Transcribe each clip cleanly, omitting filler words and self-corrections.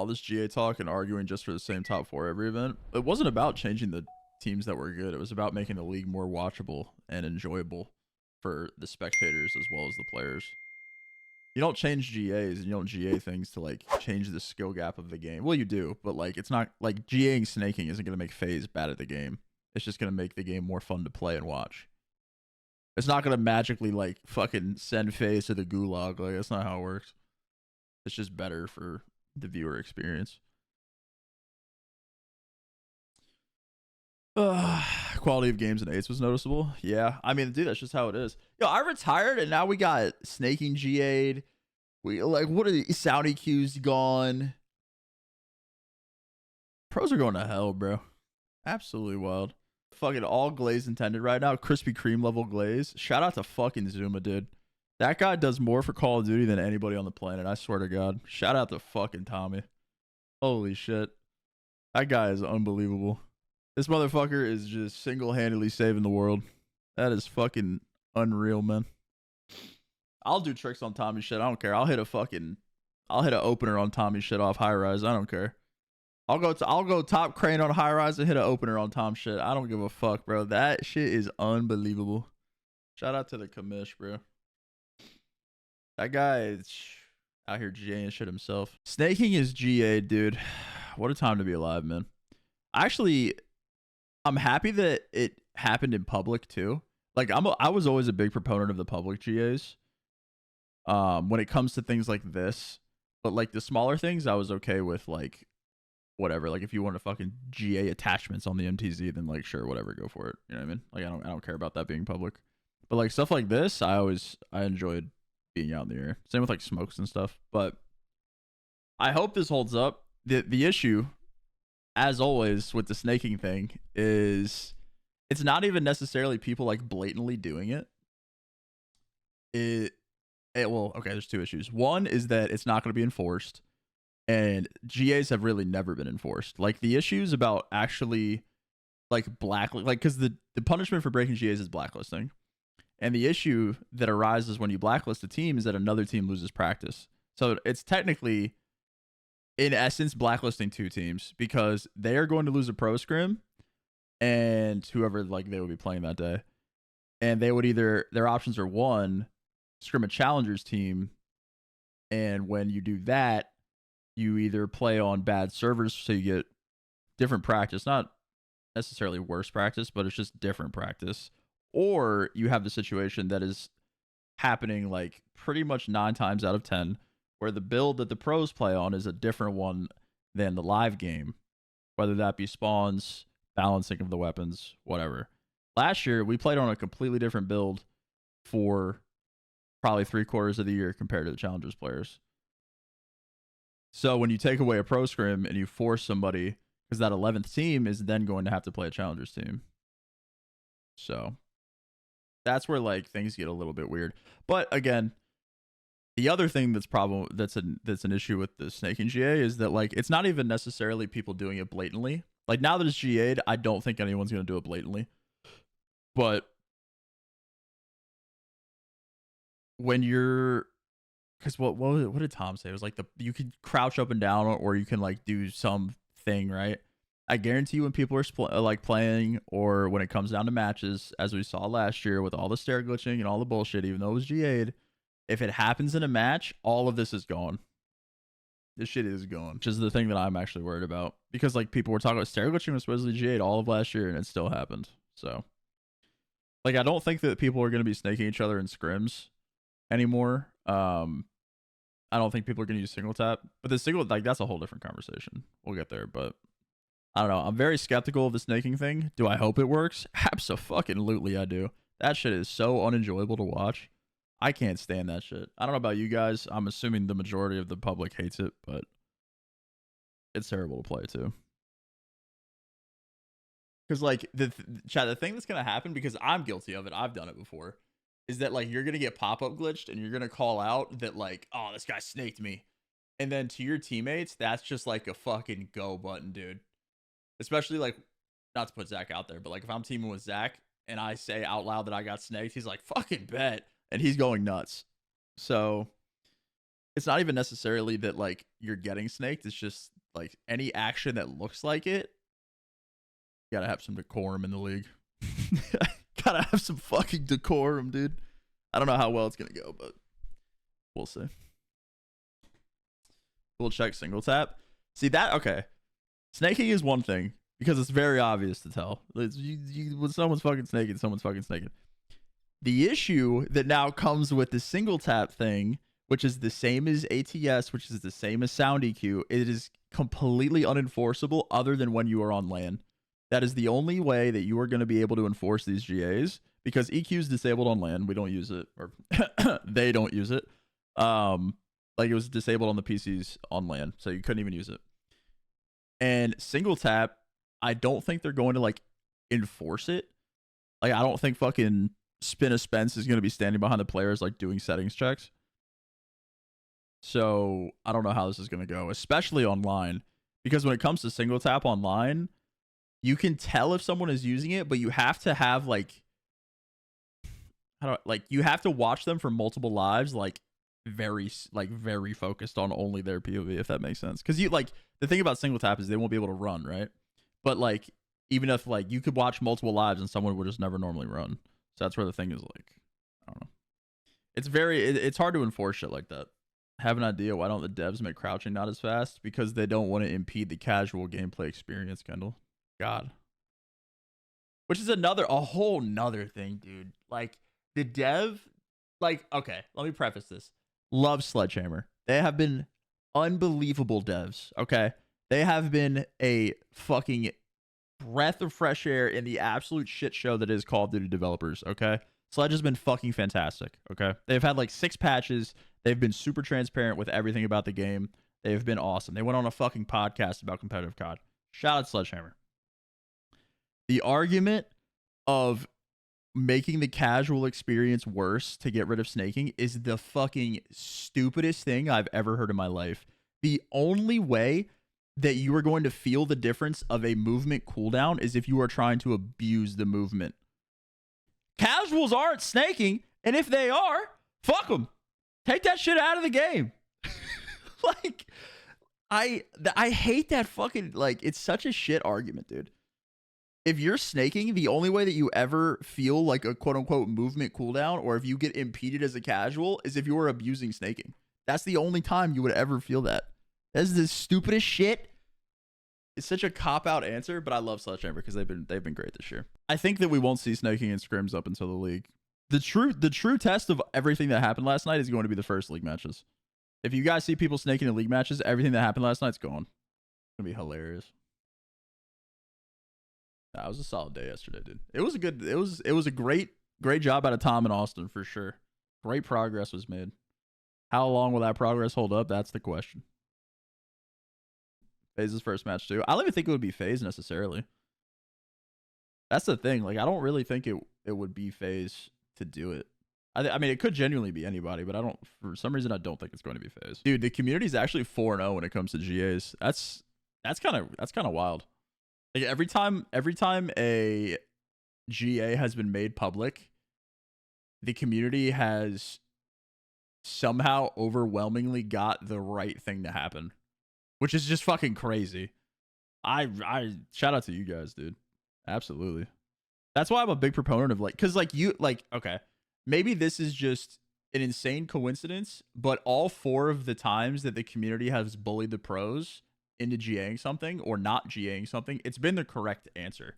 all this GA talk and arguing just for the same top 4 every event, it wasn't about changing the teams that were good. It was about making the league more watchable and enjoyable for the spectators as well as the players. You don't change GAs and you don't GA things to like change the skill gap of the game. Well, you do, but like it's not like GAing snaking isn't going to make FaZe bad at the game. It's just going to make the game more fun to play and watch. It's not going to magically like fucking send FaZe to the gulag. Like that's not how it works. It's just better for the viewer experience. Quality of games and 8s was noticeable. Yeah, I mean, dude, that's just how it is. Yo, I retired and now we got snaking GA'd. We like, what are the sound EQs gone? Pros are going to hell, bro. Absolutely wild. Fucking all glaze intended right now. Krispy Kreme level glaze. Shout out to fucking Zuma, dude. That guy does more for Call of Duty than anybody on the planet. I swear to God. Shout out to fucking Tommy. Holy shit. That guy is unbelievable. This motherfucker is just single-handedly saving the world. That is fucking unreal, man. I'll do tricks on Tommy shit. I don't care. I'll hit an opener on Tommy shit off high rise. I don't care. I'll go top crane on high rise and hit an opener on Tom shit. I don't give a fuck, bro. That shit is unbelievable. Shout out to the commish, bro. That guy is out here GAing shit himself. Snaking is GA, dude. What a time to be alive, man. Actually, I'm happy that it happened in public too. Like I was always a big proponent of the public GAs. When it comes to things like this, but like the smaller things, I was okay with like whatever. Like if you want to fucking GA attachments on the MTZ, then like sure, whatever, go for it. You know what I mean? Like I don't care about that being public. But like stuff like this, I enjoyed being out in the air. Same with like smokes and stuff. But I hope this holds up. The issue, as always with the snaking thing, is it's not even necessarily people like blatantly doing it. Well, okay, there's 2 issues. One is that it's not going to be enforced, and GAs have really never been enforced. Like the issues about actually like because the punishment for breaking GAs is blacklisting, and the issue that arises when you blacklist a team is that another team loses practice. So it's technically, in essence, blacklisting 2 teams because they are going to lose a pro scrim and whoever like they would be playing that day. And they would either, their options are 1, scrim a challengers team. And when you do that, you either play on bad servers so you get different practice, not necessarily worse practice, but it's just different practice. Or you have the situation that is happening like pretty much 9 times out of 10, where the build that the pros play on is a different one than the live game, whether that be spawns, balancing of the weapons, whatever. Last year, we played on a completely different build for probably 3/4 of the year compared to the challengers players. So when you take away a pro scrim and you force somebody, because that 11th team is then going to have to play a challengers team. So that's where like things get a little bit weird. But again, the other thing that's an issue with the snaking GA is that like it's not even necessarily people doing it blatantly. Like now that it's GA'd, I don't think anyone's gonna do it blatantly. But when you're, because what did Tom say? It was like you could crouch up and down, or you can like do something, right? I guarantee you when people are like playing, or when it comes down to matches, as we saw last year with all the stair glitching and all the bullshit, even though it was GA'd, if it happens in a match, all of this is gone. This shit is gone, which is the thing that I'm actually worried about. Because like people were talking about stair glitching was supposedly GA'd all of last year, and it still happened. So like I don't think that people are going to be snaking each other in scrims anymore. I don't think people are going to use single tap, but the single, like that's a whole different conversation. We'll get there, but I don't know. I'm very skeptical of the snaking thing. Do I hope it works? Absolutely I do. That shit is so unenjoyable to watch. I can't stand that shit. I don't know about you guys. I'm assuming the majority of the public hates it, but it's terrible to play too. Because like the thing that's gonna happen, because I'm guilty of it, I've done it before, is that like you're gonna get pop-up glitched and you're gonna call out that like, oh, this guy snaked me, and then to your teammates, that's just like a fucking go button, dude. Especially like, not to put Zach out there, but like if I'm teaming with Zach and I say out loud that I got snaked, he's like, fucking bet, and he's going nuts. So it's not even necessarily that like you're getting snaked. It's just like any action that looks like it. You gotta have some decorum in the league. Gotta have some fucking decorum, dude. I don't know how well it's gonna go, but we'll see. We'll check single tap. See that? Okay. Snaking is one thing because it's very obvious to tell. When someone's fucking snaking, someone's fucking snaking. The issue that now comes with the single tap thing, which is the same as ATS, which is the same as sound EQ, it is completely unenforceable other than when you are on LAN. That is the only way that you are going to be able to enforce these GAs because EQ is disabled on LAN. We don't use it, or they don't use it. Like it was disabled on the PCs on LAN, so you couldn't even use it. And single tap, I don't think they're going to like enforce it. Like I don't think fucking Spin a Spence is going to be standing behind the players like doing settings checks. So I don't know how this is going to go, especially online, because when it comes to single tap online, you can tell if someone is using it, but you have to have like, you have to watch them for multiple lives, like very focused on only their POV, if that makes sense. Because you like the thing about single tap is they won't be able to run, right? But like even if like you could watch multiple lives and someone would just never normally run. So that's where the thing is like, I don't know. It's hard to enforce shit like that. Have an idea why don't the devs make crouching not as fast? Because they don't want to impede the casual gameplay experience, Kendall. God. Which is a whole nother thing, dude. Like the dev, like, okay, let me preface this. Love Sledgehammer. They have been unbelievable devs, okay? They have been a fucking breath of fresh air in the absolute shit show that is Call of Duty developers, okay? Sledge has been fucking fantastic, okay? They've had like 6 patches. They've been super transparent with everything about the game. They've been awesome. They went on a fucking podcast about competitive COD. Shout out Sledgehammer. The argument of making the casual experience worse to get rid of snaking is the fucking stupidest thing I've ever heard in my life. The only way that you are going to feel the difference of a movement cooldown is if you are trying to abuse the movement. Casuals aren't snaking, and if they are, fuck them. Take that shit out of the game. Like, I hate that fucking, like, it's such a shit argument, dude. If you're snaking, the only way that you ever feel like a quote-unquote movement cooldown, or if you get impeded as a casual, is if you are abusing snaking. That's the only time you would ever feel that. That's the stupidest shit. It's such a cop-out answer, but I love Sledgehammer because they've been great this year. I think that we won't see snaking and scrims up until the league. The true test of everything that happened last night is going to be the first league matches. If you guys see people snaking in league matches, everything that happened last night's gone. It's gonna be hilarious. That was a solid day yesterday, dude. It was a great job out of Tom and Austin for sure. Great progress was made. How long will that progress hold up? That's the question. FaZe's first match too. I don't even think it would be FaZe necessarily. That's the thing. Like I don't really think it would be FaZe to do it. I mean, it could genuinely be anybody, but for some reason I don't think it's going to be FaZe. Dude, the community is actually 4-0 when it comes to GAs. That's kind of wild. Like every time a GA has been made public, the community has somehow overwhelmingly got the right thing to happen, which is just fucking crazy. I shout out to you guys, dude. Absolutely. That's why I'm a big proponent of cause okay, maybe this is just an insane coincidence, but all 4 of the times that the community has bullied the pros into GAing something or not GAing something, it's been the correct answer.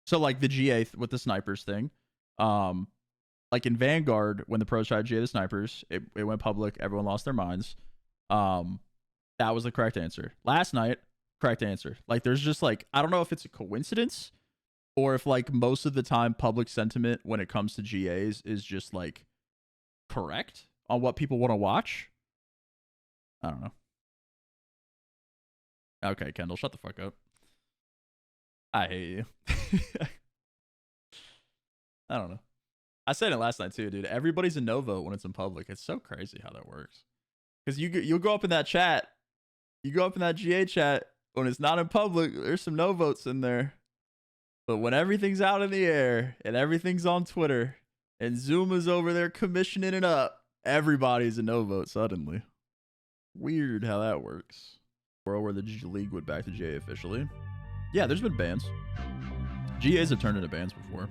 So like the GA with the snipers thing, like in Vanguard, when the pros tried to GA the snipers, it went public, everyone lost their minds. That was the correct answer. Last night, correct answer. Like there's just like, I don't know if it's a coincidence or if like most of the time public sentiment when it comes to GAs is just like correct on what people want to watch. I don't know. Okay, Kendall, shut the fuck up. I hate you. I don't know. I said it last night too, dude. Everybody's a no vote when it's in public. It's so crazy how that works. Because you'll go up in that chat. You go up in that GA chat when it's not in public. There's some no votes in there. But when everything's out in the air and everything's on Twitter and Zuma's over there commissioning it up, Everybody's a no vote suddenly. Weird how that works. World where the G League went back to GA officially. Yeah, there's been bans. GAs have turned into bans before.